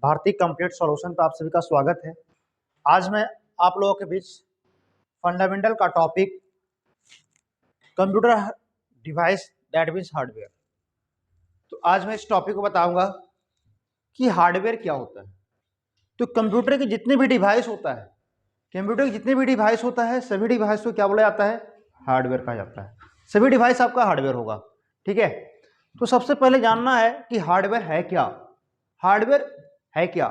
भारतीय complete solution पे आप सभी का स्वागत है। आज मैं आप लोगों के बीच फंडामेंटल का topic computer device that means hardware. तो आज मैं इस टॉपिक को बताऊंगा कि हार्डवेयर क्या होता है। तो कंप्यूटर के जितने भी डिवाइस होता है, कंप्यूटर के जितने भी डिवाइस होता है, सभी डिवाइस को क्या बोला जाता है? हार्डवेयर कहा जाता है। सभी डिवाइस आपका हार्डवेयर होगा, ठीक है। तो सबसे पहले जानना है कि हार्डवेयर है क्या। हार्डवेयर है क्या?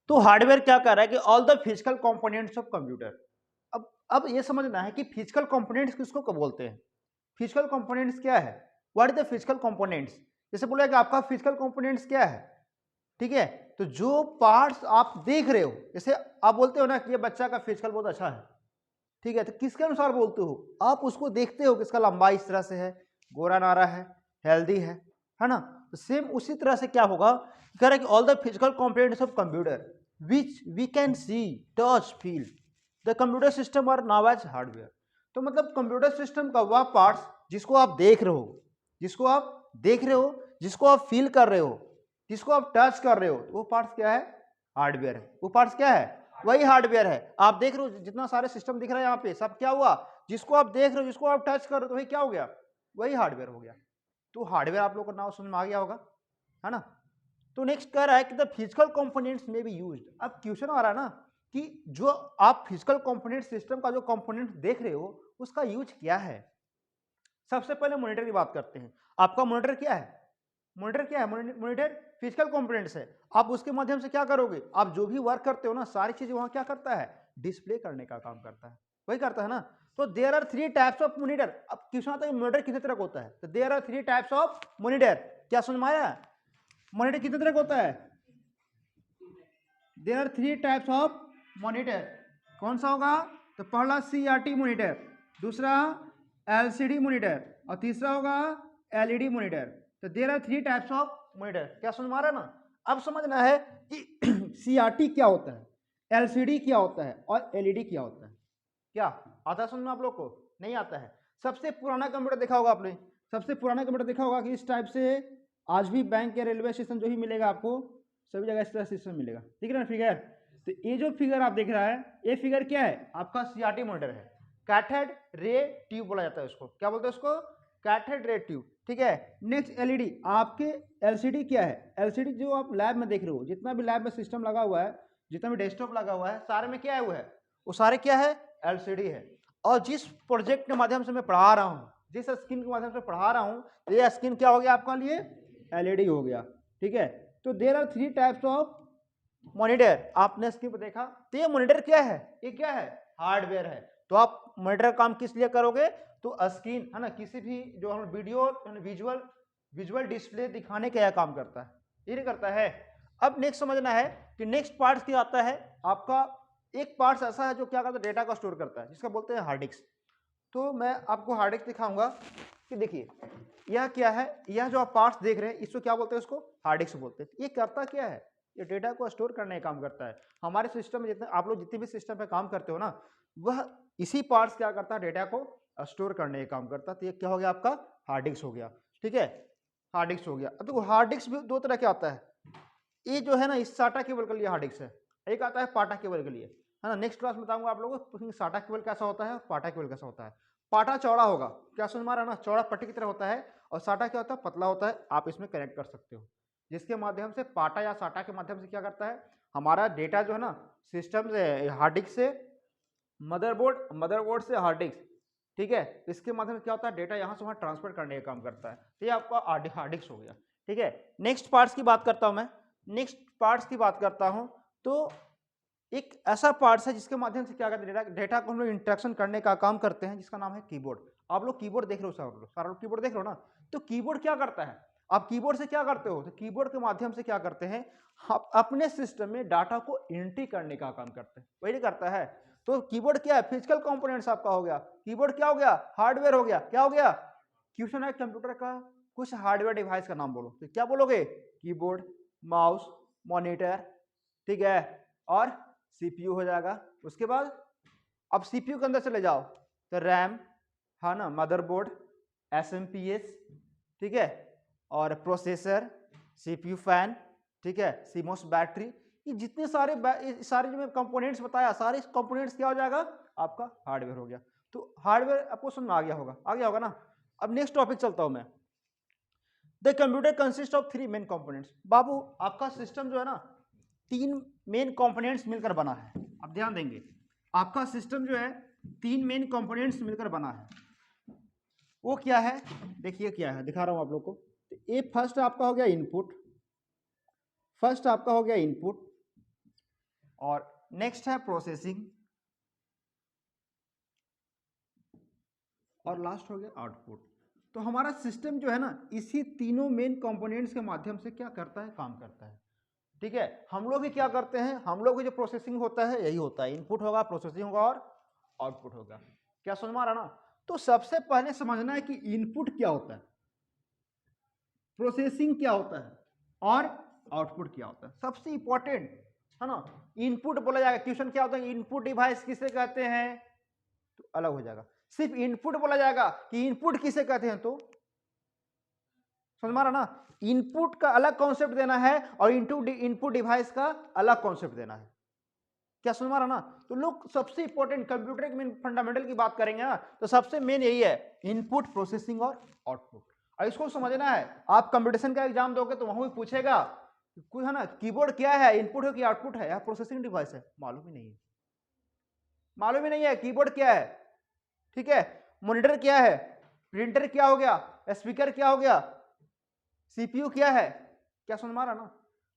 तो हार्डवेयर क्या कर रहा है कि all the physical components of computer. अब ये समझना है कि फिजिकल कंपोनेंट्स किसको कब बोलते हैं। फिजिकल कंपोनेंट्स क्या है? What is the physical components? जैसे बोला कि आपका फिजिकल कंपोनेंट्स क्या है, ठीक है। तो जो पार्ट्स आप देख रहे हो, जैसे आप बोलते हो ना कि ये बच्चा का फिजिकल बहुत अच्छा है, ठीक है, तो किसके अनुसार बोलते हो? आप उसको देखते हो कि इसका लंबाई इस तरह से है, गोरा नारा है, हेल्दी है ना। तो सेम उसी तरह से क्या होगा, कह रहा है कि all the physical components of computer which we can see, touch, feel, the computer system are now as hardware. तो मतलब कंप्यूटर सिस्टम का वह पार्ट्स जिसको आप देख रहे हो, जिसको आप देख रहे हो, जिसको आप फील कर रहे हो, जिसको आप टच कर रहे हो, तो वो पार्ट्स क्या है? हार्डवेयर है। वो पार्ट्स क्या है? वही हार्डवेयर है। आप देख रहे हो जितना सारे सिस्टम दिख रहा है यहाँ पे, सब क्या हुआ? जिसको आप देख रहे हो, जिसको आप टच कर रहे हो, तो वही क्या हो गया? वही हार्डवेयर हो गया। तो हार्डवेयर आप लोगों को नाम समझ में आ गया होगा, है ना। तो नेक्स्ट कह रहा है कि द फिजिकल कंपोनेंट्स में बी यूज्ड। अब क्वेश्चन आ रहा है ना कि जो आप फिजिकल कंपोनेंट सिस्टम का जो कंपोनेंट देख रहे हो उसका यूज क्या है। सबसे पहले मॉनिटर की बात करते हैं। आपका मॉनिटर क्या है? मॉनिटर क्या है? मॉनिटर फिजिकल कंपोनेंट्स है। आप उसके माध्यम से क्या करोगे? आप जो भी वर्क करते हो ना, सारी चीजें वहां क्या करता है? डिस्प्ले करने का काम करता है, वही करता है ना। तो there are three types of monitor. अब क्वेश्चन आता है मॉनिटर कितने तरह का होता है, तो there are three types of monitor. क्या समझ में आया? मॉनिटर कितने तरह का होता है? There are three types of monitor. कौन सा होगा? तो पहला CRT मॉनिटर, दूसरा LCD मॉनिटर, और तीसरा होगा LED मॉनिटर। तो there are three types of monitor. क्या समझ में आ रहा है ना? अब समझना है कि CRT क्या होता है, LCD क्या होता है, और LED क्या होता है। क्या आता है समझ में आप लोग को? नहीं आता है। सबसे पुराना कंप्यूटर देखा होगा आपने, सबसे पुराना कंप्यूटर देखा होगा कि इस टाइप से आज भी बैंक या रेलवे स्टेशन जो भी मिलेगा आपको, सभी जगह इस तरह सिस्टम मिलेगा, ठीक है ना फिगर। तो ये जो फिगर आप देख रहा है, ये फिगर क्या है? आपका CRT मॉनिटर है। कैथोड रे ट्यूब बोला जाता है उसको। क्या बोलते हैं उसको? कैथोड रे ट्यूब, ठीक है। Next LED। आपके LCD क्या है? LCD जो आप लैब में देख रहे हो, जितना भी लैब में सिस्टम लगा हुआ है, जितना भी डेस्कटॉप लगा हुआ है, सारे में क्या है? वो है, वो सारे क्या है? LCD है। और जिस प्रोजेक्ट के माध्यम से मैं पढ़ा रहा हूँ, जिस स्क्रीन के माध्यम से पढ़ा रहा हूँ, ये स्क्रीन क्या हो गया आपका लिए? LED हो गया, ठीक है। तो there are three types of monitor. आपने स्क्रीन पर देखा, तो ये मॉनिटर क्या है? ये क्या है? हार्डवेयर है। तो आप मॉनिटर काम किस लिए करोगे? तो स्क्रीन है ना, किसी भी जो हम वीडियो विजुअल डिस्प्ले दिखाने का यह काम करता है, ये नहीं करता है। अब नेक्स्ट समझना है कि नेक्स्ट पार्ट क्या आता है आपका। एक पार्ट ऐसा है जो क्या करता है? डेटा को स्टोर करता है, जिसका बोलते हैं हार्ड डिस्क। तो मैं आपको हार्ड डिस्क दिखाऊंगा कि देखिए यह क्या है। यह जो आप पार्ट्स देख रहे हैं इसको क्या बोलते हैं? उसको हार्ड डिस्क बोलते हैं। ये करता क्या है? ये डेटा को स्टोर करने का काम करता है। हमारे सिस्टम में जितने आप लोग जितने भी सिस्टम पे काम करते हो ना, वह इसी पार्ट्स क्या करता है? डेटा को स्टोर करने का काम करता है। तो ये क्या हो गया आपका? हार्ड डिस्क हो गया, ठीक है। हार्ड डिस्क हो गया। अब देखो हार्ड डिस्क भी दो तरह के आता है। ये जो है ना, इस साटा केबल के लिए हार्ड डिस्क है, एक आता है पाटा केबल के लिए, है ना। नेक्स्ट क्लास में बताऊंगा आप लोगों को साटा केबल कैसा होता है, पाटा केबल कैसा होता है। पाटा चौड़ा होगा, क्या समझ में आ रहा है ना, चौड़ा पट्टी की तरह होता है। और साटा क्या होता है? पतला होता है। आप इसमें कनेक्ट कर सकते हो, जिसके माध्यम से पाटा या साटा के माध्यम से क्या करता है? हमारा डेटा जो है ना, सिस्टम से हार्ड डिस्क से मदरबोर्ड, मदरबोर्ड से हार्ड डिस्क, ठीक है, इसके माध्यम से क्या होता है? डेटा यहाँ से वहाँ ट्रांसफर करने का काम करता है। तो ये आपका हार्ड डिस्क हो गया, ठीक है। नेक्स्ट पार्ट्स की बात करता हूँ मैं। नेक्स्ट पार्ट्स की बात करता हूँ तो एक ऐसा पार्ट्स है जिसके माध्यम से क्या करते हैं? डेटा को हम लोग इंटरेक्शन करने का काम करते हैं, जिसका नाम है कीबोर्ड। आप लोग कीबोर्ड देख रहे हो, सारा लोग कीबोर्ड देख रहे हो ना। तो कीबोर्ड क्या करता है? आप कीबोर्ड से क्या करते हो? तो कीबोर्ड के माध्यम से क्या करते हैं? आप अपने सिस्टम में डाटा को एंट्री करने का काम करते हैं, वही करता है। तो कीबोर्ड क्या है? फिजिकल कंपोनेंट्स आपका हो गया। कीबोर्ड क्या हो गया? हार्डवेयर हो गया। क्या हो गया? क्वेश्चन है कंप्यूटर का कुछ हार्डवेयर डिवाइस का नाम बोलो, तो क्या बोलोगे? कीबोर्ड, माउस, मॉनिटर, ठीक है, और CPU हो जाएगा। उसके बाद अब CPU के अंदर चले जाओ तो रैम, है ना, मदरबोर्ड, SMPS, ठीक है, और प्रोसेसर, CPU फैन, ठीक है, सीमोस बैटरी, ये जितने सारे सारे जो मैं कंपोनेंट्स बताया, सारे कंपोनेंट्स क्या हो जाएगा आपका हार्डवेयर हो गया। तो हार्डवेयर आपको समझ में आ गया होगा ना। अब नेक्स्ट टॉपिक चलता हूं मैं। The computer consist of 3 main components. बाबू आपका सिस्टम जो है ना 3 मेन कंपोनेंट्स मिलकर बना है। अब ध्यान देंगे, आपका सिस्टम जो है 3 मेन कंपोनेंट्स मिलकर बना है। वो क्या है, देखिए क्या है, दिखा रहा हूं आप लोग को। तो ये फर्स्ट आपका हो गया इनपुट, फर्स्ट आपका हो गया इनपुट, और नेक्स्ट है प्रोसेसिंग, और लास्ट हो गया आउटपुट। तो हमारा सिस्टम जो है ना इसी तीनों मेन कंपोनेंट्स के माध्यम से क्या करता है, काम करता है। ठीक है, हम लोग भी क्या करते हैं, हम लोग भी जो प्रोसेसिंग होता है यही होता है, इनपुट होगा, प्रोसेसिंग होगा और आउटपुट होगा। क्या समझ में आ रहा ना। तो सबसे पहले समझना है कि इनपुट क्या होता है, प्रोसेसिंग क्या होता है और आउटपुट क्या होता है। सबसे इंपॉर्टेंट है ना, इनपुट बोला जाएगा। क्वेश्चन क्या होता है, इनपुट डिवाइस किसे कहते हैं, तो अलग हो जाएगा। सिर्फ इनपुट बोला जाएगा कि इनपुट किसे कहते हैं, तो समझ में आ रहा ना। इनपुट का अलग कॉन्सेप्ट देना है और इनपुट डिवाइस का अलग कॉन्सेप्ट देना है। क्या समझ में आ रहा ना। तो लोग सबसे इंपॉर्टेंट कंप्यूटर के मेन फंडामेंटल की बात करेंगे ना, तो सबसे मेन यही है, इनपुट, प्रोसेसिंग और आउटपुट। और इसको समझना है, आप कंपटीशन का एग्जाम दोगे तो वहां भी पूछेगा कोई है ना, कीबोर्ड क्या है, इनपुट है कि आउटपुट है या प्रोसेसिंग डिवाइस है, मालूम ही नहीं है, मालूम ही नहीं है कीबोर्ड क्या है। ठीक है, मॉनिटर क्या है, प्रिंटर क्या हो गया, स्पीकर क्या हो गया, सीपीयू क्या है। क्या समझ में आ रहा ना।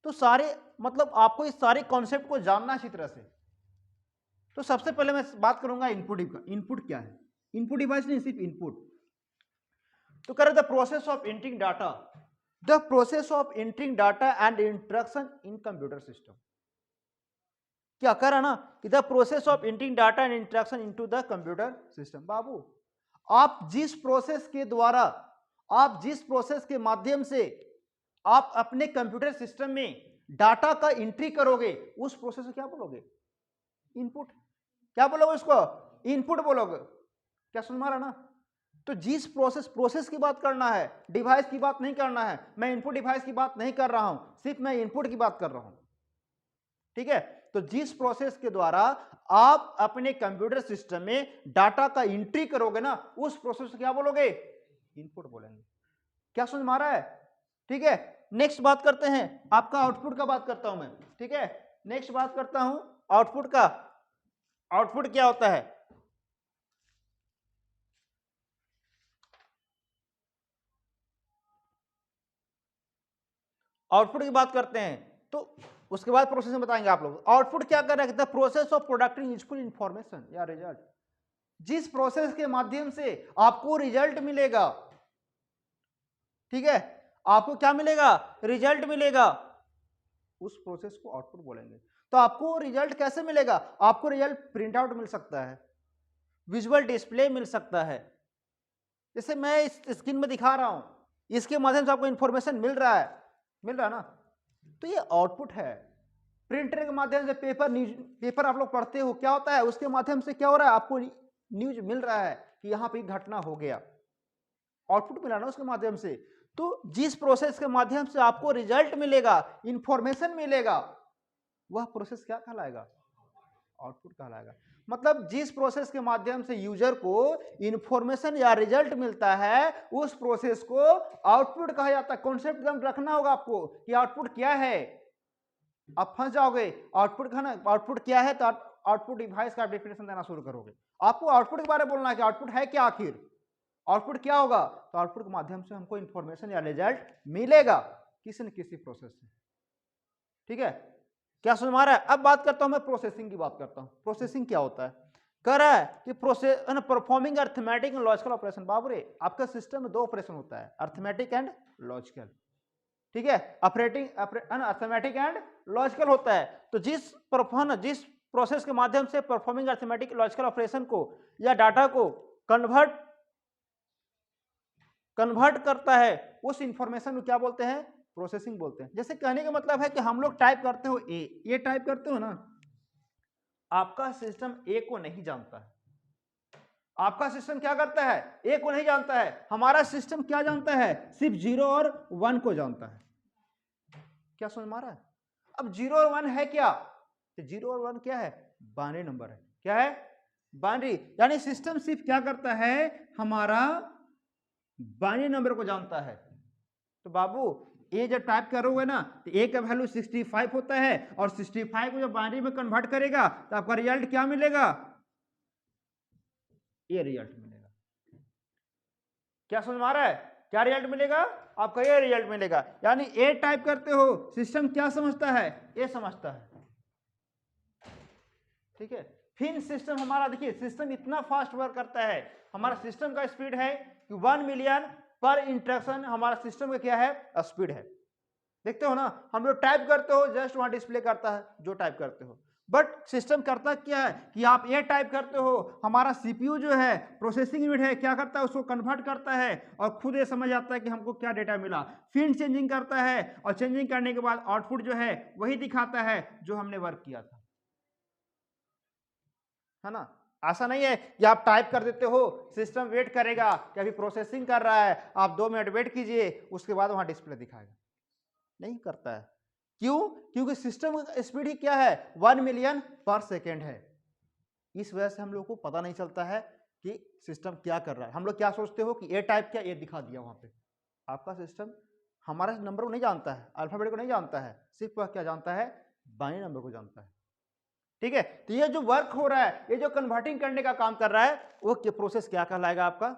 तो सारे मतलब आपको इस सारे कॉन्सेप्ट को जानना है अच्छी तरह से। तो सबसे पहले मैं बात करूंगा इनपुट का। इनपुट क्या है, इनपुट डिवाइस नहीं, सिर्फ इनपुट। तो कह रहे the process of entering data, the process of entering data and instruction in computer system. क्या कर रहा ना कि the process of entering data and instruction into the computer system. बाबू आप जिस प्रोसेस के द्वारा, आप जिस प्रोसेस के माध्यम से आप अपने कंप्यूटर सिस्टम में डाटा का एंट्री करोगे, उस प्रोसेस को क्या बोलोगे, इनपुट। क्या बोलोगे उसको, इनपुट बोलोगे। क्या समझ में आ रहा ना। तो जिस प्रोसेस की बात करना है, डिवाइस की बात नहीं करना है। मैं इनपुट डिवाइस की बात नहीं कर रहा हूं, सिर्फ मैं इनपुट की बात कर रहा हूं। ठीक है, तो जिस प्रोसेस के द्वारा आप अपने कंप्यूटर सिस्टम में डाटा का एंट्री करोगे ना, उस प्रोसेस को क्या बोलोगे, इनपुट बोलेंगे। क्या समझ में आ रहा है। ठीक है, नेक्स्ट बात करते हैं, आपका आउटपुट का बात करता हूं मैं। ठीक है, नेक्स्ट बात करता हूं आउटपुट का। आउटपुट क्या होता है, आउटपुट की बात करते हैं, तो उसके बाद प्रोसेस में बताएंगे आप लोग। आउटपुट क्या कर रहा है, the process of प्रोडक्टिंग useful information या रिजल्ट। जिस प्रोसेस के माध्यम से आपको रिजल्ट मिलेगा, ठीक है, आपको क्या मिलेगा, रिजल्ट मिलेगा, उस प्रोसेस को आउटपुट बोलेंगे। तो आपको रिजल्ट कैसे मिलेगा, आपको रिजल्ट प्रिंट आउट मिल सकता है, विजुअल डिस्प्ले मिल सकता है, जैसे मैं इस स्क्रीन में दिखा रहा हूं, इसके माध्यम से आपको इंफॉर्मेशन मिल रहा है, मिल रहा है ना। तो ये आउटपुट है। प्रिंटर के माध्यम से पेपर आप लोग पढ़ते हो, क्या होता है, उसके माध्यम से क्या हो रहा है, आपको न्यूज मिल रहा है कि यहां पे घटना हो गया, आउटपुट मिला ना उसके माध्यम से। तो जिस प्रोसेस के माध्यम से आपको रिजल्ट मिलेगा, इंफॉर्मेशन मिलेगा, वह प्रोसेस क्या कहलाएगा, आउटपुट कहलाएगा। मतलब जिस प्रोसेस के माध्यम से यूजर को इंफॉर्मेशन या रिजल्ट मिलता है, उस प्रोसेस को आउटपुट कहा जाता है। कॉन्सेप्ट एकदम रखना होगा आपको कि आउटपुट क्या है, आप फंस जाओगे। आउटपुट का ना, आउटपुट क्या है, तो आउटपुट डिवाइस का डेफिनेशन देना शुरू करोगे। आपको आउटपुट के बारे में बोलना है कि आउटपुट है क्या, आखिर आउटपुट क्या होगा। तो आउटपुट के माध्यम से हमको इंफॉर्मेशन या रिजल्ट मिलेगा किसी न किसी प्रोसेस से। ठीक है, क्या समझ में आ रहा है। अब बात करता हूं मैं प्रोसेसिंग की बात करता हूं। प्रोसेसिंग क्या होता है, कह रहा है कि process performing arithmetic and logical operation. बाबूरे आपका सिस्टम में 2 ऑपरेशन होता है, अर्थमेटिक एंड लॉजिकल। ठीक है, अर्थमेटिक एंड लॉजिकल होता है। तो जिस प्रोसेस के माध्यम से परफॉर्मिंग अर्थमेटिक लॉजिकल ऑपरेशन को या डाटा को कन्वर्ट करता है, उस इंफॉर्मेशन को क्या बोलते हैं, प्रोसेसिंग बोलते हैं। जैसे कहने का मतलब है कि हम लोग टाइप करते हो ए, ये टाइप करते हो ना, आपका सिस्टम ए को नहीं जानता है। आपका सिस्टम क्या करता है, ए को नहीं जानता है। हमारा सिस्टम क्या जानता है, सिर्फ 0 और 1 को जानता है। क्या समझ में आ रहा है। अब 0 और 1 है क्या, तो 0 और 1 क्या है, बाइनरी नंबर है। क्या है, बाइनरी, यानी सिस्टम सिर्फ क्या करता है, हमारा बाइनरी नंबर को जानता है। तो बाबू ये जब टाइप करोगे ना तो ए का वैल्यू 65 होता है, और 65 को जब बाइनरी में कन्वर्ट करेगा तो आपका रिजल्ट क्या मिलेगा, ये रिजल्ट मिलेगा। क्या समझ में आ रहा है, क्या रिजल्ट मिलेगा आपका, ये रिजल्ट मिलेगा। यानी ए टाइप करते हो, सिस्टम क्या समझता है, ए समझता है। ठीक है, फिर सिस्टम हमारा देखिए, सिस्टम इतना फास्ट वर्क करता है, हमारा सिस्टम का स्पीड है कि 1 मिलियन पर इंस्ट्रक्शन हमारा सिस्टम का क्या है, स्पीड है। देखते हो ना, हम लोग टाइप करते हो जस्ट वहां डिस्प्ले करता है जो टाइप करते हो, बट सिस्टम करता क्या है कि आप ये टाइप करते हो, हमारा सीपीयू जो है प्रोसेसिंग यूनिट है, क्या करता है, उसको कन्वर्ट करता है और खुद ये समझ आता है कि हमको क्या डेटा मिला, फिर चेंजिंग करता है, और चेंजिंग करने के बाद आउटपुट जो है वही दिखाता है जो हमने वर्क किया था, है ना। ऐसा नहीं है कि आप टाइप कर देते हो, सिस्टम वेट करेगा कि अभी प्रोसेसिंग कर रहा है, आप 2 मिनट वेट कीजिए, उसके बाद वहां डिस्प्ले दिखाएगा, नहीं करता है। क्यों, क्योंकि सिस्टम का स्पीड ही क्या है, 1 मिलियन पर सेकेंड है। इस वजह से हम लोग को पता नहीं चलता है कि सिस्टम क्या कर रहा है। हम लोग क्या सोचते हो कि ए टाइप क्या, ए दिखा दिया वहां पे। आपका सिस्टम हमारा नंबर को नहीं जानता है, अल्फाबेट को नहीं जानता है, सिर्फ वह क्या जानता है, बाइनरी नंबर को जानता है। ठीक है, तो ये जो वर्क हो रहा है, ये जो कन्वर्टिंग करने का काम कर रहा है, वो प्रोसेस क्या कहलाएगा आपका,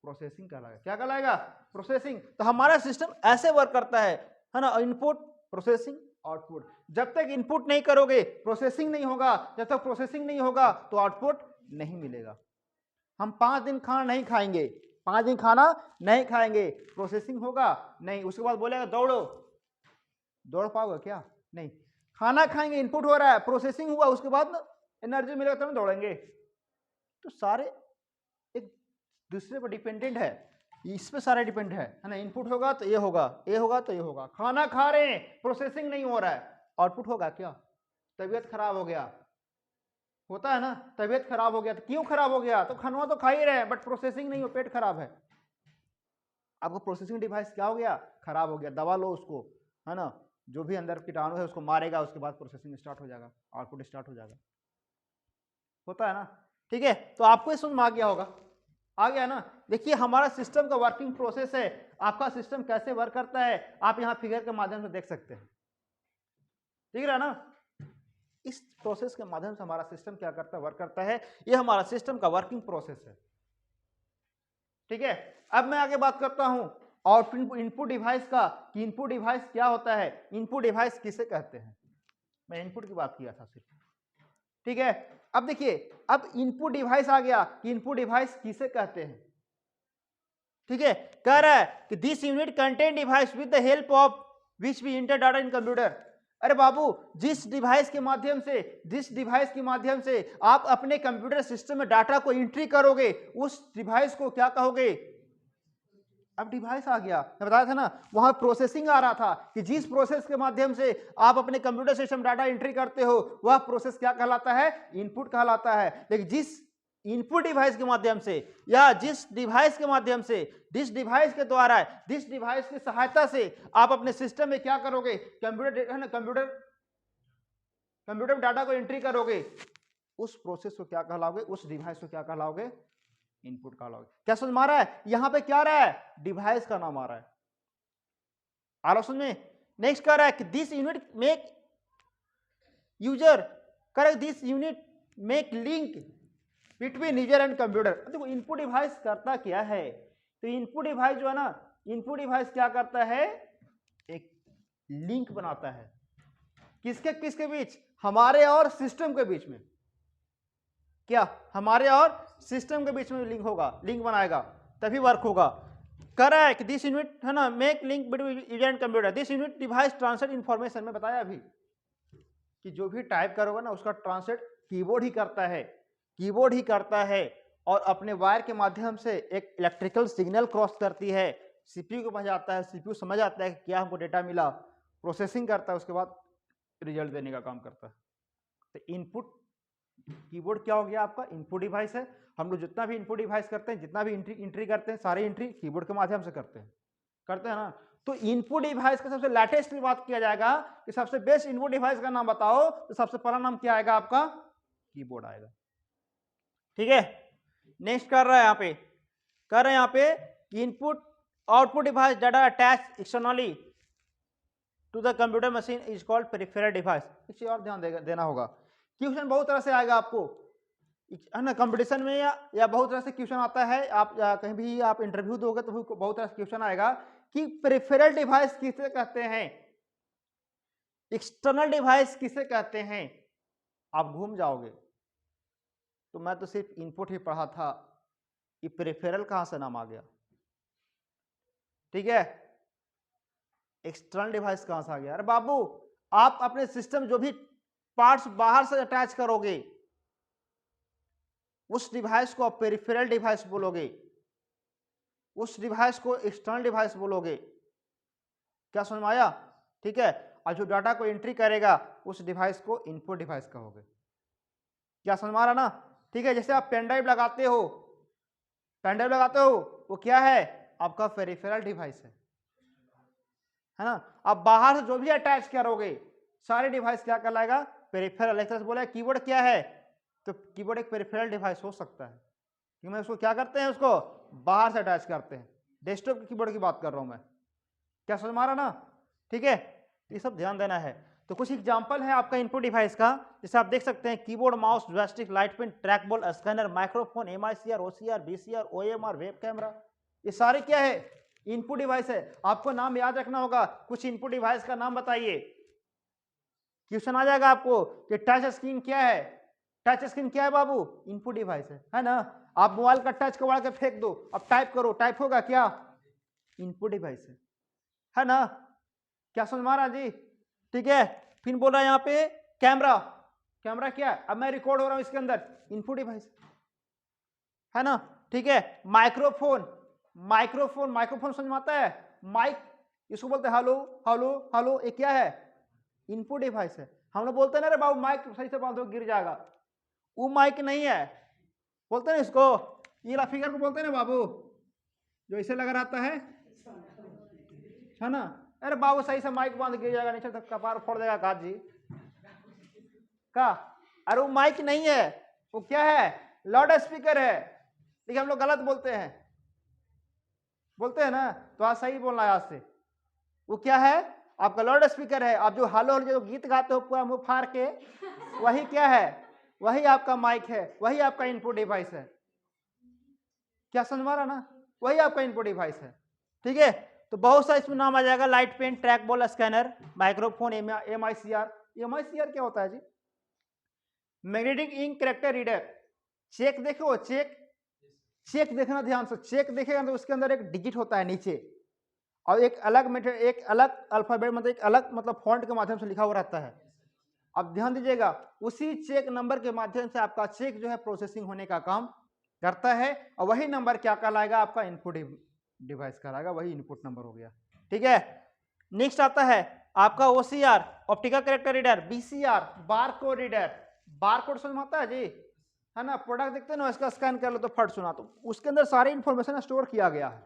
प्रोसेसिंग कहलाएगा। क्या कहलाएगा, प्रोसेसिंग। तो हमारा सिस्टम ऐसे वर्क करता है ना, इनपुट प्रोसेसिंग आउटपुट। जब तक इनपुट नहीं करोगे प्रोसेसिंग नहीं होगा, जब तक प्रोसेसिंग नहीं होगा तो आउटपुट नहीं मिलेगा। हम 5 दिन खाना नहीं खाएंगे, 5 दिन खाना नहीं खाएंगे, प्रोसेसिंग होगा नहीं, उसके बाद बोलेगा दौड़ो, दौड़ पाओगे क्या, नहीं। खाना खाएंगे, इनपुट हो रहा है, प्रोसेसिंग हुआ, उसके बाद एनर्जी मिलेगा तब दौड़ेंगे। तो सारे एक दूसरे पर डिपेंडेंट है, इस पे सारे डिपेंड है ना। इनपुट होगा तो ये होगा, ये होगा तो ये होगा। खाना खा रहे हैं, प्रोसेसिंग नहीं हो रहा है, आउटपुट होगा क्या, तबीयत खराब हो गया, होता है ना, तबीयत खराब हो गया। तो क्यों खराब हो गया, तो खाना तो खा ही रहे हैं बट प्रोसेसिंग नहीं हो, पेट खराब है, आपको प्रोसेसिंग डिवाइस क्या हो गया, खराब हो गया, दवा लो उसको, है ना, जो भी अंदर कीटाणु है उसको मारेगा, उसके बाद प्रोसेसिंग स्टार्ट हो जाएगा, आउटपुट स्टार्ट हो जाएगा, होता है ना। ठीक है, तो आपको ये समझ में आ गया होगा, आ गया ना। देखिए हमारा सिस्टम का वर्किंग प्रोसेस है, आपका सिस्टम कैसे वर्क करता है आप यहाँ फिगर के माध्यम से देख सकते हैं, ठीक है ना। इस प्रोसेस के माध्यम से हमारा सिस्टम क्या करता है, वर्क करता है, ये हमारा सिस्टम का वर्किंग प्रोसेस है। ठीक है, अब मैं आगे बात करता हूं आउटपुट इनपुट डिवाइस का, कि इनपुट डिवाइस क्या होता है, इनपुट डिवाइस किसे कहते हैं। मैं इनपुट की बात किया था सिर्फ, ठीक है। अब देखिए, अब इनपुट डिवाइस आ गया कि इनपुट डिवाइस किसे कहते हैं। ठीक है, कह रहा है कि this unit contain device with the help of which we enter data in computer. अरे बाबू, जिस डिवाइस के माध्यम से आप अपने कंप्यूटर सिस्टम में डाटा को एंट्री करोगे, उस डिवाइस को क्या कहोगे। अब डिवाइस आ गया, मैं बताया था ना, वहां प्रोसेसिंग आ रहा था कि जिस प्रोसेस के माध्यम से आप अपने कंप्यूटर सिस्टम डाटा एंट्री करते हो, वह प्रोसेस क्या कहलाता है, इनपुट कहलाता है। लेकिन जिस इनपुट डिवाइस के माध्यम से, या जिस डिवाइस के माध्यम से, जिस डिवाइस के द्वारा, जिस डिवाइस की सहायता से आप अपने सिस्टम में क्या करोगे, कंप्यूटर है ना, कंप्यूटर में डाटा को एंट्री करोगे, उस प्रोसेस को क्या कहलाओगे, उस डिवाइस को क्या कहलाओगे, इनपुट कहलाओगे। क्या समझ में आ रहा है, यहां पे क्या आ रहा है, डिवाइस का नाम आ रहा है, आ रहा समझ में। नेक्स्ट कह रहा है कि this unit make user, correct, this unit make link between user and computer. देखो इनपुट डिवाइस करता क्या है, तो इनपुट डिवाइस जो है ना, इनपुट डिवाइस क्या करता है, एक लिंक बनाता है, किसके किसके बीच, हमारे और सिस्टम के बीच में। क्या, हमारे और सिस्टम के बीच में लिंक होगा, लिंक बनाएगा, तभी वर्क होगा। कह रहा है कि दिस यूनिट है ना, make link between user and computer, this unit device translate information. में बताया अभी कि जो भी टाइप करोगे ना उसका ट्रांसलेट कीबोर्ड ही करता है, कीबोर्ड ही करता है, और अपने वायर के माध्यम से एक इलेक्ट्रिकल सिग्नल क्रॉस करती है, सीपीयू को समझ आता है, सीपीयू समझ आता है कि क्या हमको डेटा मिला, प्रोसेसिंग करता है, उसके बाद रिजल्ट देने का काम करता है। तो इनपुट कीबोर्ड क्या हो गया आपका, इनपुट डिवाइस है। हम लोग जितना भी इनपुट डिवाइस करते हैं, जितना भी एंट्री करते हैं, सारी एंट्री कीबोर्ड के माध्यम से करते हैं ना। तो इनपुट डिवाइस का सबसे लेटेस्ट बात किया जाएगा कि सबसे बेस्ट इनपुट डिवाइस का नाम बताओ, तो सबसे पहला नाम क्या आएगा आपका? कीबोर्ड आएगा। ठीक है, नेक्स्ट कर रहा है यहाँ पे, कर रहे हैं यहाँ पे input output device data attach externally to the computer machine is called peripheral device. एक चीज और ध्यान देना होगा, क्वेश्चन बहुत तरह से आएगा आपको, है ना, कंपटीशन में या बहुत तरह से क्वेश्चन आता है। आप कहीं भी आप इंटरव्यू दोगे तो बहुत तरह से क्वेश्चन आएगा कि पेरिफेरल डिवाइस किसे कहते हैं, एक्सटर्नल डिवाइस किसे कहते हैं, आप घूम जाओगे। तो मैं तो सिर्फ इनपुट ही पढ़ा था, ये पेरिफेरल कहां से नाम आ गया? ठीक है, एक्सटर्नल डिवाइस कहां से आ गया? अरे बाबू, आप अपने सिस्टम जो भी पार्ट्स बाहर से अटैच करोगे उस डिवाइस को आप पेरिफेरल डिवाइस बोलोगे, उस डिवाइस को एक्सटर्नल डिवाइस बोलोगे। क्या समझ में आया? ठीक है, और जो डाटा को एंट्री करेगा उस डिवाइस को इनपुट डिवाइस कहोगे। क्या समझ में आ रहा ना? ठीक है, जैसे आप पेन ड्राइव लगाते हो, पेन ड्राइव लगाते हो, वो क्या है? आपका पेरिफेरल डिवाइस है ना। आप बाहर से जो भी अटैच करोगे सारे डिवाइस क्या कहलाएगा? पेरिफेरल। एक तरह से बोला कीबोर्ड क्या है, तो कीबोर्ड एक पेरिफेरल डिवाइस हो सकता है, क्योंकि मैं उसको क्या करते हैं, उसको बाहर से अटैच करते हैं। डेस्कटॉप के कीबोर्ड की बात कर रहा हूं मैं। क्या समझ में आ रहा ना? ठीक है, ये सब ध्यान देना है। तो कुछ एग्जांपल है आपका इनपुट डिवाइस का, जैसे आप देख सकते हैं keyboard, mouse, joystick, light pen, track ball, scanner, microphone, MICR, OCR, BCR, OMR, web camera, ये सारे क्या है? इनपुट डिवाइस है। आपको नाम याद रखना होगा, कुछ इनपुट डिवाइस का नाम बताइए। क्वेश्चन आ जाएगा आपको कि टच स्क्रीन क्या है? टच स्क्रीन क्या है बाबू? इनपुट डिवाइस है ना। आप मोबाइल का टच को के फेंक दो, अब टाइप करो, टाइप होगा क्या? इनपुट डिवाइस है ना। क्या समझ में आ रहा जी? ठीक है, फिर बोल रहा है यहाँ पे कैमरा, कैमरा क्या है? अब मैं रिकॉर्ड हो रहा हूं इसके अंदर, इनपुट डिवाइस है ना। ठीक है, माइक्रोफोन, माइक्रोफोन, माइक्रोफोन समझ में आता है? माइक, इसको बोलते हैं हेलो हेलो हेलो, ये क्या है? इनपुट डिवाइस है। हम लोग बोलते हैं ना रे बाबू माइक सही से बांधो गिर जाएगा, वो माइक नहीं है, बोलते हैं इसको, ये फिगर को बोलते हैं ना बाबू, जो इसे लगा रहता है ना। अरे बाबू सही से माइक बांध गिर जाएगा, नीचे तक कपार फोड़ देगा काज जी का। अरे वो माइक नहीं है, वो क्या है? लाउड स्पीकर है। लेकिन हम लोग गलत बोलते हैं ना, तो आज सही बोलना है आज से। वो क्या है? आपका लाउड स्पीकर है। आप जो हालो जो गीत गाते हो पूरा मुंह फाड़ के, वही क्या है? वही आपका माइक है, वही आपका इनपुट डिवाइस है। क्या समझ में आ रहा ना? वही आपका इनपुट डिवाइस है। ठीक है, तो बहुत सा इसमें नाम आ जाएगा, light pen, track ball, scanner, microphone, MICR. MICR क्या होता है जी? Magnetic ink character reader. Cheque देखो, चेक, चेक देखना ध्यान से, चेक देखेगा तो उसके अंदर एक डिजिट होता है नीचे, और एक अलग अल्फाबेट, मतलब एक अलग मतलब फॉन्ट के माध्यम से लिखा हुआ रहता है। अब ध्यान दीजिएगा, उसी चेक नंबर के माध्यम से आपका चेक जो है प्रोसेसिंग होने का काम करता है, और वही नंबर क्या कहलाएगा? आपका इनपुट डिवाइस कहलाएगा, वही इनपुट नंबर हो गया। ठीक है, नेक्स्ट आता है आपका OCR, optical character reader, BCR, barcode reader. Barcode समझ में आता है जी? है ना, प्रोडक्ट देखते हैं ना, इसका स्कैन कर लो तो फट सुना, तो उसके अंदर सारी इंफॉर्मेशन स्टोर किया गया है।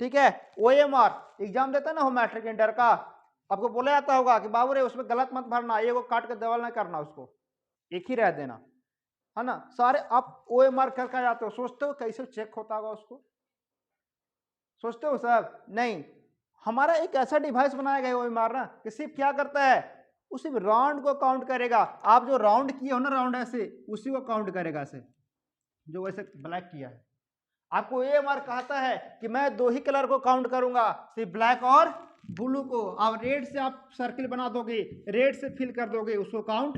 ठीक है, ओएमआर, एग्जाम देता है ना हो मैट्रिक इंटर का, आपको बोला जाता होगा कि बाबू रे उसमें गलत मत भरना, ये को काट के देवल नहीं करना, उसको एक ही रह देना, है ना। सारे आप ओएमआर करके जाते हो, सोचते हो कैसे चेक होता होगा उसको? सोचते हो सब? नहीं, हमारा एक ऐसा डिवाइस बनाया गया है ओएमआर ना, कि सिर्फ क्या करता है? उसी राउंड को काउंट करेगा। आप जो राउंड किए हो ना, राउंड ऐसे, उसी को काउंट करेगा ऐसे, जो वैसे ब्लैक किया है। आपको ओएमआर कहता है कि मैं दो ही कलर को काउंट करूंगा, सिर्फ ब्लैक और ब्लू को। आप रेड से आप सर्किल बना दोगे, रेड से फिल कर दोगे, उसको काउंट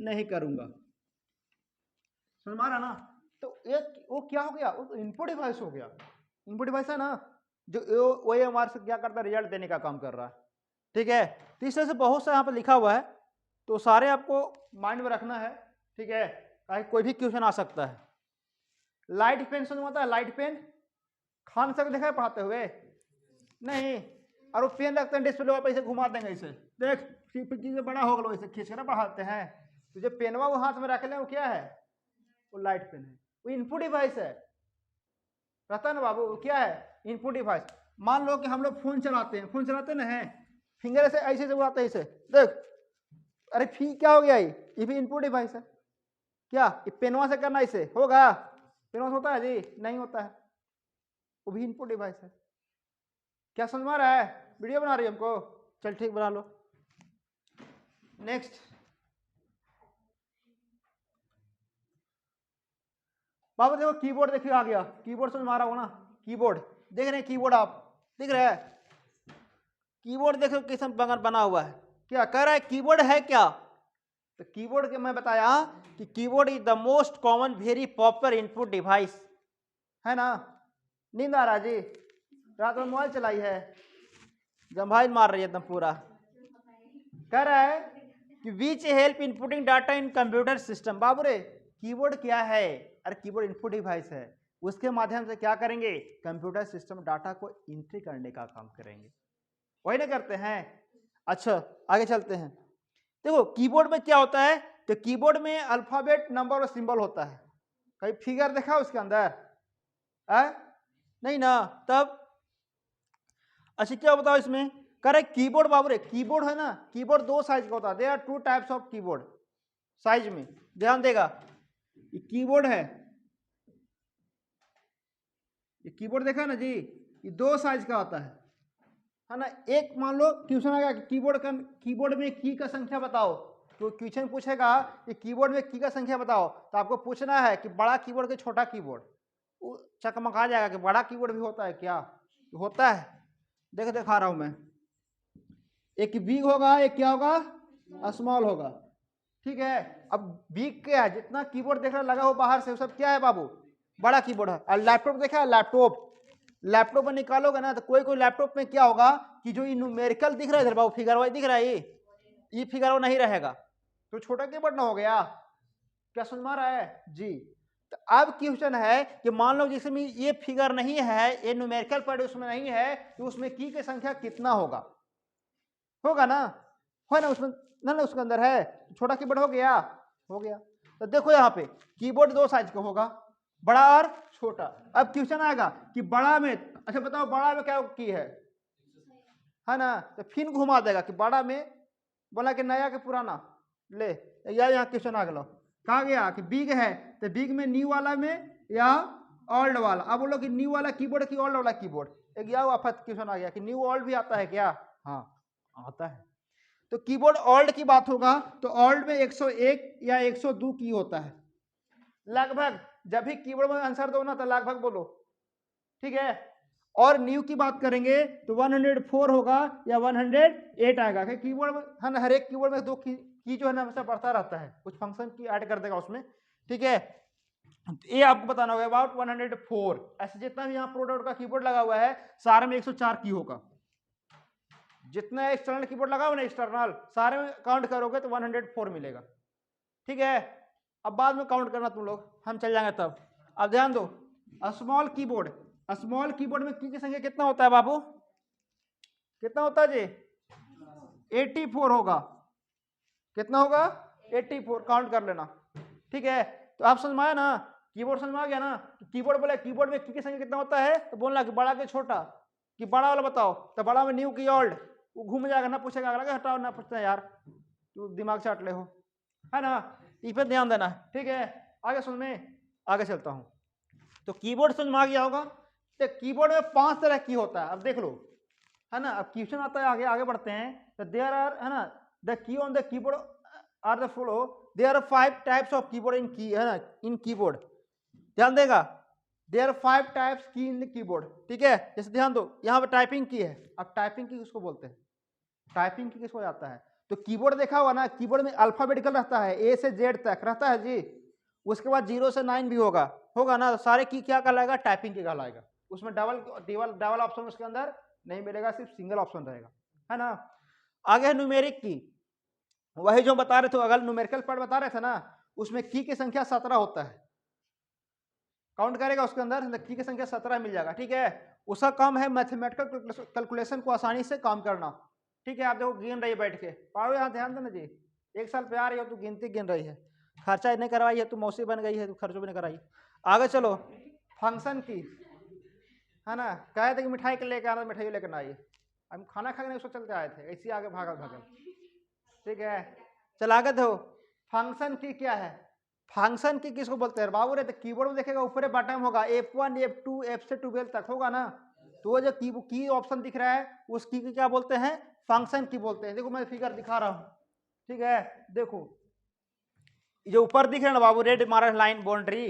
नहीं करूंगा। समझ में आ रहा ना? तो एक वो क्या हो गया? वो तो इनपुट डिवाइस हो गया। इनपुट डिवाइस है ना, जो ओएमआर से क्या करता है? रिजल्ट देने का काम कर रहा है। ठीक है, तो इस तरह से बहुत सा यहाँ पे लिखा हुआ है, तो सारे आपको माइंड में रखना है। ठीक है, ताकि कोई भी क्वेश्चन आ सकता है। लाइट पेन समझ में आता है? लाइट पेन खान सक देखा है पढ़ाते हुए? नहीं, और वो पेन रखते हैं डिस्प्ले पर, इसे घुमा देंगे, इसे देख चीजें बड़ा हो गया, इसे खींच कर पढ़ाते हैं। तो जो पेनवा वो हाथ में रख ले, वो क्या है? वो लाइट पेन है, वो इनपुट डिवाइस है। रहता है ना बाबू, वो क्या है? Input device. मान लो कि हम लोग फोन चलाते हैं ना, है फिंगर ऐसे ऐसे से उड़ाते हैं इसे, देख अरे क्या हो गया, ये भी इनपुट डिवाइस है क्या, ये पेनवा से करना इसे होगा, पेनवा से होता है जी, नहीं होता है, वो भी इनपुट डिवाइस है। क्या समझ में आ रहा है, वीडियो बना रही है हमको, चल ठीक बना लो। नेक्स्ट बाबा देखो कीबोर्ड, देखिए आ गया कीबोर्ड, समझ में आ रहा हो ना, कीबोर्ड देख रहे हैं, कीबोर्ड आप दिख रहा है, कीबोर्ड देखो किस बना हुआ है, क्या कह रहा है कीबोर्ड है क्या, तो कीबोर्ड के मैं बताया कि keyboard is the most common very popular input device, है ना। नींद आ रहा जी, रात में मोबाइल चलाई है, जम्भाइल मार रही है एकदम पूरा। कह रहा है कि which help inputting data in computer system. बाबू रे कीबोर्ड क्या है, अरे कीबोर्ड इनपुट डिवाइस है, उसके माध्यम से क्या करेंगे, कंप्यूटर सिस्टम डाटा को एंट्री करने का काम करेंगे, वही ना करते हैं। अच्छा आगे चलते हैं, देखो कीबोर्ड में क्या होता है, तो कीबोर्ड में अल्फाबेट नंबर और सिंबल होता है, कहीं फिगर देखा उसके अंदर है नहीं ना, तब अच्छा क्या बताओ इसमें, करेक्ट कीबोर्ड बाबू रे, कीबोर्ड है ना, कीबोर्ड दो साइज का होता है, there are two types of keyboard size में, ध्यान देगा, ये कीबोर्ड ये कीबोर्ड देखा ना जी, ये दो साइज का होता है ना। एक मान लो क्वेश्चन आ गया कीबोर्ड में की का संख्या बताओ, तो क्वेश्चन पूछेगा कि कीबोर्ड में की का संख्या बताओ, तो आपको पूछना है कि बड़ा कीबोर्ड के छोटा कीबोर्ड, चकमका जाएगा कि बड़ा कीबोर्ड भी होता है क्या, होता है, दिखा रहा हूं मैं, एक बिग होगा, एक क्या होगा, स्मॉल होगा, ठीक है। अब बिग क्या है, जितना कीबोर्ड देख रहा लगा हो बाहर से, वो सब क्या है बाबू, बड़ा कीबोर्ड है। और लैपटॉप देखा है, लैपटॉप में निकालोगे ना, तो कोई लैपटॉप में क्या होगा कि जो ये न्यूमेरिकल दिख रहा है इधर बाबू, फिगर वाइज दिख रहा है, ये फिगर वो नहीं रहेगा, तो छोटा कीबोर्ड ना हो गया, क्या समझ में आ रहा है जी। तो अब क्वेश्चन है कि मान लो जिसमें ये फिगर नहीं है, ये न्यूमेरिकल पैड उसमें नहीं है, तो उसमें की संख्या कितना होगा, होगा ना, है ना, उसमें ना उसके अंदर है, छोटा कीबोर्ड हो गया, तो देखो यहाँ पे कीबोर्ड दो साइज का होगा, बड़ा और छोटा। अब क्वेश्चन आएगा कि बड़ा में, अच्छा बताओ बड़ा में क्या की है ना, तो फिर घुमा देगा कि बड़ा में, बोला कि नया के पुराना, ले या यहाँ क्वेश्चन आ गया, कहा गया कि बिग है, तो बिग में न्यू वाला में या ओल्ड वाला, अब बोलो कि न्यू वाला कीबोर्ड की ओल्ड वाला कीबोर्ड, एक या आफत क्वेश्चन आ गया कि न्यू ओल्ड भी आता है क्या, हाँ आता है। तो कीबोर्ड ओल्ड की बात होगा तो ओल्ड में 101 या 102 की होता है लगभग, जब भी कीबोर्ड में आंसर दो ना तो लगभग बोलो, ठीक है। और न्यू की बात करेंगे तो 104 होगा या 108 आएगा, कीबोर्ड में है ना, हर एक कीबोर्ड में दो की जो है ना हमेशा बढ़ता रहता है, कुछ फंक्शन की ऐड कर देगा उसमें, ठीक है। ये आपको बताना होगा अबाउट 104, ऐसे जितना भी यहाँ प्रोडक्ट का कीबोर्ड लगा हुआ है सारे में 104 की होगा, जितना एक्सटर्नल कीबोर्ड लगा हुआ ना एक्सटर्नल, सारे में काउंट करोगे तो 104 मिलेगा, ठीक है। अब बाद में काउंट करना तुम लोग, हम चल जाएंगे तब। अब ध्यान दो, स्मॉल कीबोर्ड में की संख्या कितना होता है बाबू, कितना होता है जी, 84 होगा, कितना होगा 84, काउंट कर लेना, ठीक है। तो आप समझ में आया ना, कीबोर्ड समझ में आ गया ना, कीबोर्ड बोले कीबोर्ड में की संख्या कितना होता है, तो बोलना कि बड़ा के छोटा, कि बड़ा वाला बताओ, तो बड़ा में न्यू की ओल्ड, वो घूम जाएगा ना, पूछेगा अगला हटाओ ना, पूछते हैं यार तू दिमाग चाट ले हो, है ना, इस पर ध्यान देना, ठीक है। आगे सुन में आगे चलता हूं, तो कीबोर्ड समझ में आ गया होगा। तो कीबोर्ड में 5 तरह की होता है, अब देख लो, है ना। अब क्वेश्चन आता है, आगे आगे बढ़ते हैं, तो देयर आर, है ना, the key on the keyboard are the follow, there are 5 types of keyboard in key, है ना, इन कीबोर्ड, ध्यान देगा, देयर आर 5 टाइप्स की इन द कीबोर्ड, ठीक है। जैसे ध्यान दो, यहाँ पे टाइपिंग की है, अब टाइपिंग की किसको बोलते हैं, टाइपिंग की किसको जाता है, तो कीबोर्ड देखा हुआ ना, कीबोर्ड में अल्फाबेटिकल रहता है, ए से जेड तक रहता है जी, उसके बाद 0 से 9 भी होगा ना, तो सारे की क्या कहलाएगा, टाइपिंग की कहलाएगा, उसमें डबल ऑप्शन उसके अंदर नहीं मिलेगा, सिर्फ सिंगल ऑप्शन रहेगा, है ना। आगे है न्यूमेरिक की, वही जो बता रहे थे, अगर न्यूमेरिकल पार्ट बता रहे थे ना, उसमें की संख्या 17 होता है, काउंट करेगा उसके अंदर की संख्या 17 मिल जाएगा, ठीक है। उसका काम है मैथमेटिकल कैलकुलेशन को आसानी से काम करना, ठीक है। आप देखो गिन रही है बैठ के, पारो यहाँ ध्यान देना जी, 1 साल पे आ रही हो तू गिनती गिन रही है, खर्चा नहीं करवाई है तू, मौसी बन गई है तू, खर्चों भी नहीं कराई। आगे चलो, फंक्शन की, है ना, कहे थे कि मिठाई के लेके आना, मिठाई लेकर आइए, हम खाना खाने उसको चलते आए थे, ऐसे आगे भागल भागल। ठीक है, चल आगे हो। फंक्शन की क्या है, फंक्शन की किसको बोलते हैं बाबू रे, तो कीबोर्ड में देखेगा ऊपर बटन होगा F1 F2 F से 12 तक होगा ना, तो वो जो की ऑप्शन दिख रहा है उस की क्या बोलते हैं, फंक्शन की बोलते हैं। देखो मैं फिगर दिखा रहा हूँ, ठीक है, देखो जो ऊपर दिख रहा है ना बाबू, रेड मारा लाइन बाउंड्री,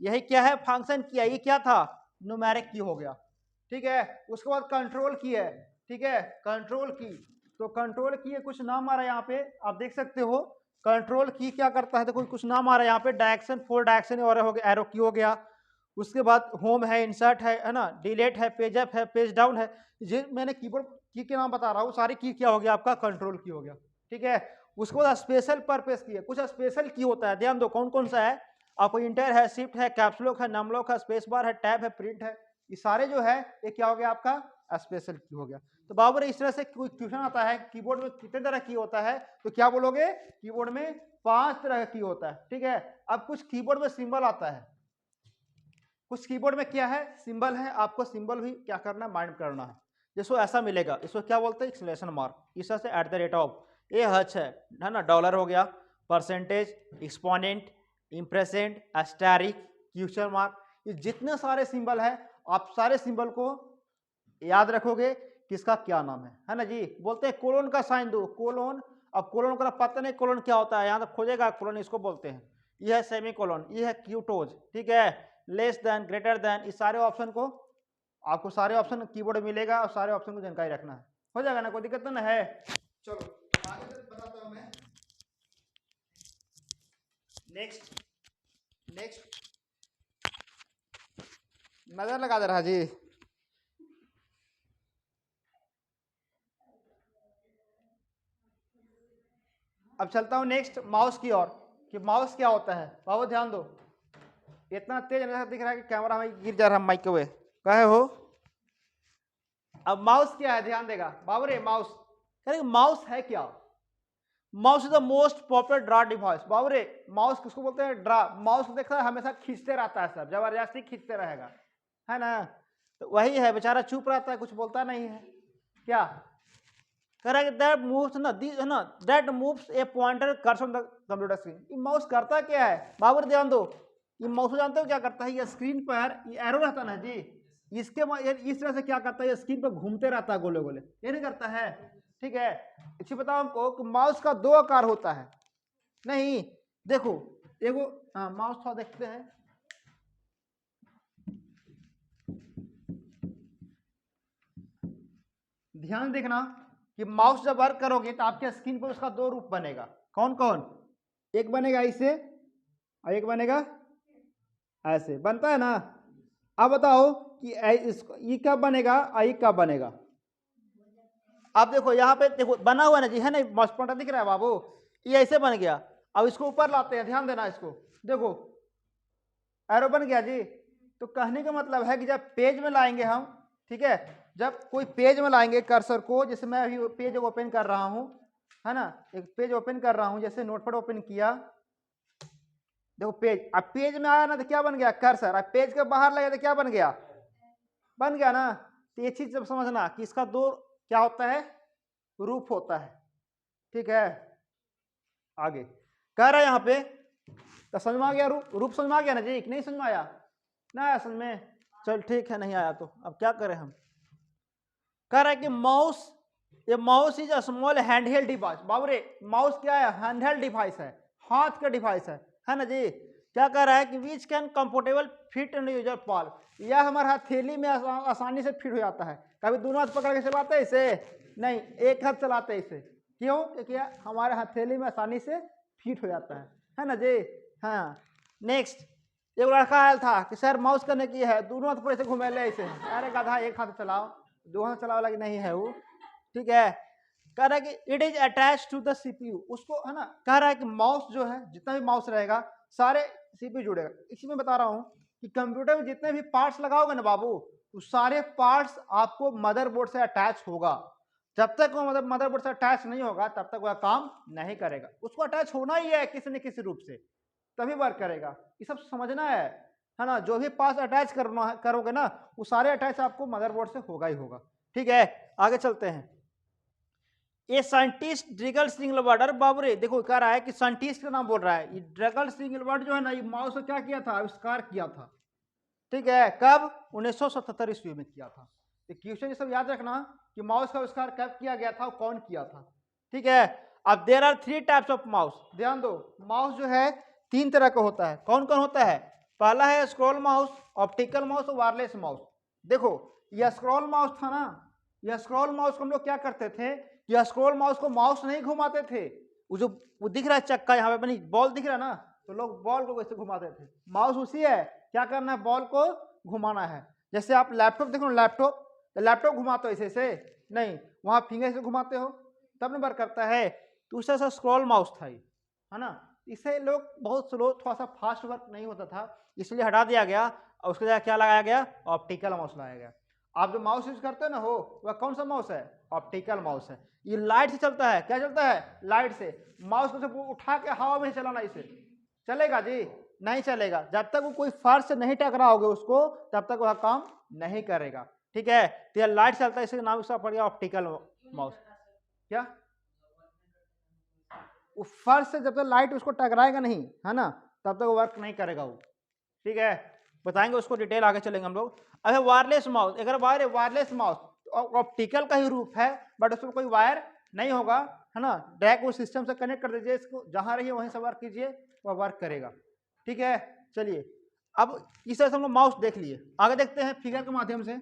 यही क्या है, फंक्शन की है। ये क्या था, न्यूमेरिक की हो गया। ठीक है, उसके बाद कंट्रोल की है। ठीक है, कंट्रोल की, तो कंट्रोल की कुछ नाम आ रहा है यहाँ पे, आप देख सकते हो कंट्रोल की क्या करता है, देखो कुछ नाम आ रहा है यहाँ पे, डायरेक्शन, फोर डायरेक्शन और हो गया, एरो की हो गया। उसके बाद होम है, इंसर्ट है ना, डिलीट है, पेज अप है, पेज डाउन है। ये मैंने कीबोर्ड की के नाम बता रहा हूँ, सारी की क्या हो गया आपका, कंट्रोल की हो गया। ठीक है, उसके बाद स्पेशल पर्पस की है, कुछ स्पेशल की होता है, ध्यान दो कौन कौन सा है, आपको इंटर है, शिफ्ट है, कैप्सलॉक है, नमलॉक है, स्पेस बार है, टैब है, प्रिंट है, ये सारे जो है ये क्या हो गया आपका स्पेशल की हो गया। तो बाबू इस तरह से कोई क्वेश्चन आता है कीबोर्ड में कितने तरह की होता है, तो क्या बोलोगे, कीबोर्ड में 5 तरह की होता है। ठीक है, अब कुछ कीबोर्ड में सिंबल आता है, कुछ कीबोर्ड में क्या है, सिंबल है, आपको सिंबल भी क्या करना है, माइंड करना है। जिसको ऐसा मिलेगा इसको क्या बोलते हैं, एक्सक्लेमेशन मार्क, इस तरह से एट द रेट ऑफ, ये हच है ना, डॉलर हो गया, percentage, exponent, ampersand, asterisk, question mark, ये जितने सारे सिंबल है आप सारे सिंबल को याद रखोगे किसका क्या नाम है ना जी। बोलते हैं कोलोन का साइन दो, कोलोन, अब कोलोन का पता नहीं कोलोन क्या होता है, यहाँ तक खोजेगा कोलोन इसको बोलते हैं। ये है सेमी कोलोन, ये है क्यूटोज। ठीक है, लेस देन, ग्रेटर देन, इस सारे ऑप्शन को आपको सारे ऑप्शन कीबोर्ड में मिलेगा और सारे ऑप्शन को जानकारी रखना है, हो जाएगा ना, कोई दिक्कत तो नहीं है। चलो आगे बताता हूं मैं, नेक्स्ट नेक्स्ट नजर लगा दे रहा जी। अब चलता हूं नेक्स्ट माउस की ओर, कि माउस क्या होता है। बाबू ध्यान दो, इतना तेज दिख रहा है कि कैमरा में गिर जा रहा है, माइक वे कहे हो। अब माउस क्या है, ध्यान देगा बाबू रे, माउस यानी माउस है क्या, mouse is the most popular draw device. बाबू रे माउस किसको बोलते हैं, ड्रा, माउस को देखा है हमेशा खींचते रहता है, सब जबरदस्ती खींचते रहेगा, है ना, तो वही है, बेचारा चुप रहता है, कुछ बोलता नहीं है। क्या कह रहा है कि दैट मूव्स ना that moves A pointer cursor on the computer screen. ये माउस करता क्या है बाबू रे, ध्यान दो, ये माउस जानते हो क्या करता है, ये स्क्रीन पर ये एरो रहता ना जी, इसके इस तरह से क्या करता है, ये स्क्रीन पर घूमते रहता है गोले गोले, ये नहीं करता है। ठीक है, इसे बताओ हमको कि माउस का 2 आकार होता है, नहीं देखो एगो, हाँ माउस थोड़ा देखते हैं, ध्यान देखना कि माउस जब वर्क करोगे तो आपके स्क्रीन पर उसका 2 रूप बनेगा, कौन कौन, एक बनेगा ऐसे और एक बनेगा ऐसे, बनता है ना। अब बताओ कि ये कब बनेगा और ये कब बनेगा। अब देखो यहाँ पे देखो बना हुआ है ना जी, है ना, माउस पॉइंटर दिख रहा है बाबू, ये ऐसे बन गया। अब इसको ऊपर लाते हैं, ध्यान देना, इसको देखो एरो बन गया जी। तो कहने का मतलब है कि जब पेज में लाएंगे हम, ठीक है, जब कोई पेज में लाएंगे कर्सर को, जैसे मैं अभी पेज ओपन कर रहा हूं, है ना, एक पेज ओपन कर रहा हूं, जैसे नोटपैड ओपन किया, देखो पेज, अब पेज में आया ना तो क्या बन गया, कर्सर, अब पेज के बाहर लगे तो क्या बन गया, बन गया ना। तो ये चीज जब समझना कि इसका 2 क्या होता है, रूप होता है। ठीक है, आगे कह रहा है यहाँ पे, तो समझ में आ गया, रूप समझ में आ गया ना जी, नहीं समझ में आया ना, असल में चल ठीक है, नहीं आया तो अब क्या करें हम। कह रहा है कि माउस, ये mouse is a small handheld device. बाबू रे माउस क्या है, हैंडहेल्ड डिवाइस है, हाथ का डिवाइस है ना जी। क्या कह रहा है कि which can comfortable fit in user Paul, यह हमारे हथेली में आसानी से फिट हो जाता है। कभी दोनों हाथ पकड़ के चलाते हैं इसे, नहीं एक हाथ चलाते हैं इसे, क्यों, क्योंकि हमारे हथेली में आसानी से फिट हो जाता है ना जी। हाँ नेक्स्ट, एक लड़का आया था कि सर माउस करने की है, दोनों हाथ पर ऐसे घुमे ले ऐसे, अरे गधा एक हाथ चलाओ, 2 हाथ चलाओ, लगे नहीं है वो। ठीक है, कह रहा है कि it is attach to the CPU, उसको है ना, कह रहा है कि माउस जो है, जितना भी माउस रहेगा सारे सीपीयू जुड़ेगा। इसी में बता रहा हूं कि कंप्यूटर में जितने भी पार्ट्स लगाओगे ना बाबू, वो सारे पार्ट्स आपको मदरबोर्ड से अटैच होगा। जब तक वो मदरबोर्ड से अटैच नहीं होगा तब तक वह काम नहीं करेगा, उसको अटैच होना ही है किसी न किसी रूप से, तभी वर्क करेगा। ये सब समझना है, है ना, जो भी पार्ट्स अटैच करना है करोगे ना वो सारे अटैच आपको मदरबोर्ड से होगा ही होगा। ठीक है, आगे चलते हैं। ये साइंटिस्ट ड्रगल स्ट्रिंगलबर्ट, अरे बाबरे देखो कह रहा है कि साइंटिस्ट का नाम बोल रहा है। ये ड्रगल स्ट्रिंगलबर्ट जो है ना, ये माउस को क्या किया था, आविष्कार किया था। ठीक है, कब? 1977 ईस्वी में किया था। तो क्वेश्चन ये सब याद रखना कि माउस का आविष्कार कब किया गया था और कौन किया था। ठीक है, अब there are 3 types of mouse, ध्यान दो। माउस जो है 3 तरह का होता है। कौन कौन होता है? पहला है स्क्रॉल माउस, ऑप्टिकल माउस और वायरलेस माउस। देखो यह स्क्रॉल माउस था ना, यह स्क्रॉल माउस को हम लोग क्या करते थे, यह स्क्रॉल माउस को माउस नहीं घुमाते थे। वो दिख रहा है चक्का यहाँ पे बनी बॉल दिख रहा है ना, तो लोग बॉल को वैसे घुमाते थे। माउस उसी है, क्या करना है, बॉल को घुमाना है। जैसे आप लैपटॉप देखो, लैपटॉप घुमाते हो ऐसे से नहीं, वहां फिंगर से घुमाते हो तब नंबर करता है। तो उस तरह से स्क्रॉल माउस था ये, है ना। इसे लोग बहुत स्लो, थोड़ा सा फास्ट वर्क नहीं होता था, इसलिए हटा दिया गया और उसके जगह क्या लगाया गया, ऑप्टिकल माउस लगाया गया। आप जो माउस यूज करते हो ना हो, वह कौन सा माउस है, ऑप्टिकल माउस है। ये लाइट से चलता है, क्या चलता है, लाइट से। माउस को सिर्फ उठा के हवा में चलाना, इसे चलेगा जी, नहीं चलेगा। जब तक वो कोई फर्श से नहीं टकराओगे उसको, तब तक वह काम नहीं करेगा। ठीक है, तो यह लाइट चलता है, इसलिए नाम इसका पड़ गया ऑप्टिकल माउस। क्या? वो फर्श से जब तक लाइट उसको टकराएगा नहीं, है ना, तब तक वो वर्क नहीं करेगा वो। ठीक है, बताएंगे उसको डिटेल, आगे चलेंगे हम लोग। अगर वायरलेस माउस, अगर वायरलेस माउस ऑप्टिकल का ही रूप है, बट उसमें कोई वायर नहीं होगा, है ना। डायरेक्ट वो सिस्टम से कनेक्ट कर दीजिए, इसको जहां रहिए वहीं से वर्क कीजिए, वह वर्क करेगा। ठीक है, चलिए अब इस तरह से हम लोग माउस देख लिए, आगे देखते हैं फिगर के माध्यम से।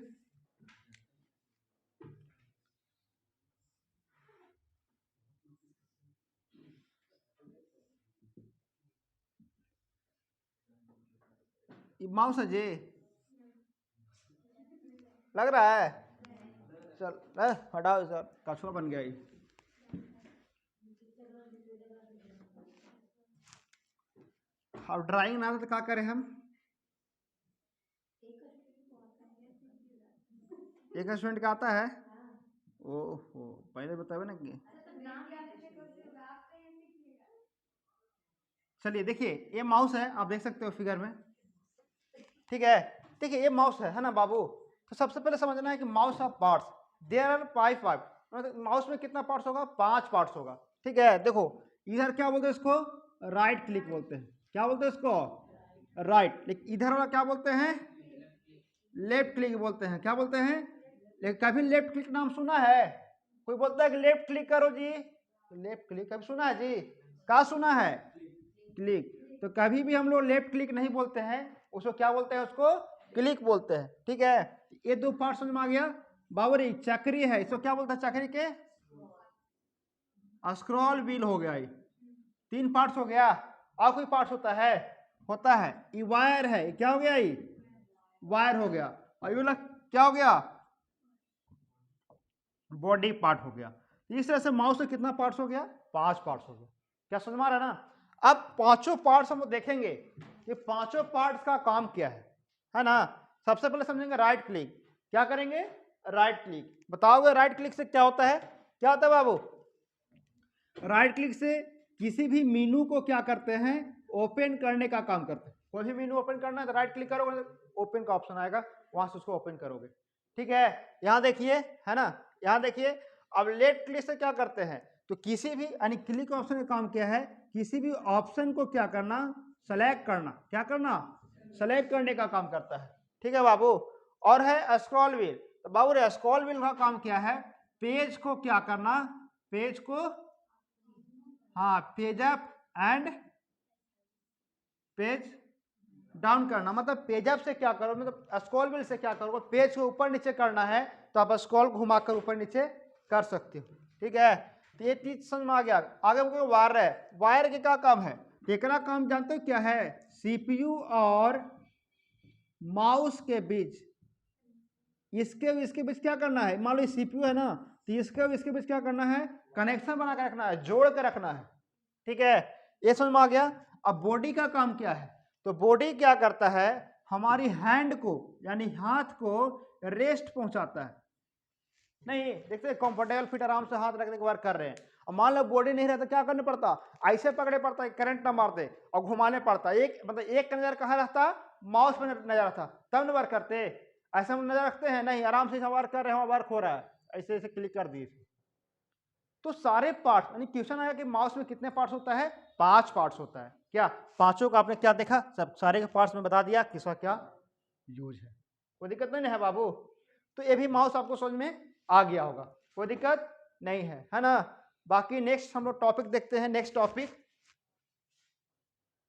माउस है जी, लग रहा है, चल हटाओ सर, कछुआ बन गया ये। अब ड्राइंग ना तो क्या करें हम, एक स्टूडेंट का आता है। ओहो, पहले बतावे ना कि। चलिए देखिए, ये माउस है, आप देख सकते हो फिगर में। ठीक है, देखिए ये माउस है ना बाबू। तो सबसे पहले समझना है कि mouse of parts, there are 5 part. Mouse में कितना पार्ट्स होगा, 5 पार्ट्स होगा। ठीक है, देखो इधर क्या बोलते हैं इसको, राइट क्लिक बोलते हैं। क्या बोलते हैं इसको, राइट। लेकिन इधर वाला क्या बोलते हैं, लेफ्ट क्लिक बोलते हैं। क्या बोलते हैं, लेकिन कभी लेफ्ट क्लिक नाम सुना है? कोई बोलता है कि लेफ्ट क्लिक करो जी, लेफ्ट क्लिक कभी सुना है जी, क्या सुना है, क्लिक। तो कभी भी हम लोग लेफ्ट क्लिक नहीं बोलते हैं, उसको क्या बोलते हैं, उसको क्लिक बोलते हैं। ठीक है, ये 2 पार्ट समझ में आ गया। बाबरी चक्री है, इसको क्या बोलते हैं, चक्री के स्क्रॉल व्हील हो गया। ये 3 पार्ट्स हो गया। और कोई पार्ट्स होता है, होता है ये वायर है, क्या हो गया, ये वायर हो गया। और ये वाला क्या हो गया, बॉडी पार्ट हो गया। इस तरह से माउस में कितना पार्ट्स हो गया, 5 पार्ट्स हो गया। क्या समझ में आ रहा है ना। अब पांचों पार्ट्स हम देखेंगे, ये पांचों पार्ट्स का काम क्या है ना। सबसे पहले समझेंगे राइट क्लिक, क्या करेंगे, राइट क्लिक। बताओगे राइट क्लिक से क्या होता है, क्या होता है बाबू, राइट क्लिक से किसी भी मेनू को क्या करते हैं, ओपन करने का काम करते हैं। कोई भी मेनू ओपन करना है तो राइट क्लिक करोगे, ओपन का ऑप्शन आएगा, वहां से उसको ओपन करोगे। ठीक है, यहां देखिए, है ना, यहां देखिए। अब लेफ्ट क्लिक से क्या करते हैं, तो किसी भी यानी क्लिक ऑप्शन का काम क्या है, किसी भी ऑप्शन को क्या करना, सेलेक्ट करना। क्या करना, सेलेक्ट करने का काम करता है। ठीक है बाबू। और है स्क्रॉल व्हील, तो बाबू रे स्क्रॉल व्हील का काम क्या है, पेज को क्या करना, पेज को, हाँ, page up and page down करना। मतलब पेज अप से क्या करो, मतलब स्क्रॉल व्हील से क्या करोगे, पेज को ऊपर नीचे करना है तो आप स्क्रॉल घुमाकर ऊपर नीचे कर सकते हो। ठीक है, तो ये चीज समझ में आ गया। आगे मुझे वायर है, वायर के क्या काम है, एकरा काम जानते हो क्या है, सीपीयू और माउस के बीच, इसके बीच क्या करना है, मान लो सीपीयू है ना, तो इसके बीच क्या करना है, कनेक्शन बना के रखना है, जोड़ के रखना है। ठीक है, ये समझ में आ गया। अब बॉडी का काम क्या है, तो बॉडी क्या करता है, हमारी हैंड को यानी हाथ को रेस्ट पहुंचाता है। नहीं देखते कंफर्टेबल फिट, आराम से हाथ रखने के वर्क कर रहे हैं। और मान लो बॉडी नहीं रहता क्या करना पड़ता, ऐसे पकड़े पड़ता है, करंट ना मारते और घुमाने पड़ता, एक मतलब एक का नजर कहाँ रहता, माउस पर नजर रहता, तब न वर्क करते। ऐसा हम नजर रखते हैं नहीं, आराम से वर्क कर रहे हो, वर्क हो रहा है, ऐसे ऐसे क्लिक कर दिए। तो सारे पार्ट्स, यानी क्वेश्चन आया कि माउस में कितने पार्ट्स होता है, 5 पार्ट्स होता है। क्या पांचों का आपने क्या देखा, सब सारे के पार्ट्स में बता दिया किसका क्या यूज है। कोई दिक्कत नहीं है बाबू। तो ये भी माउस आपको समझ में आ गया होगा, कोई दिक्कत नहीं है ना। बाकी नेक्स्ट हम लोग टॉपिक देखते हैं, नेक्स्ट टॉपिक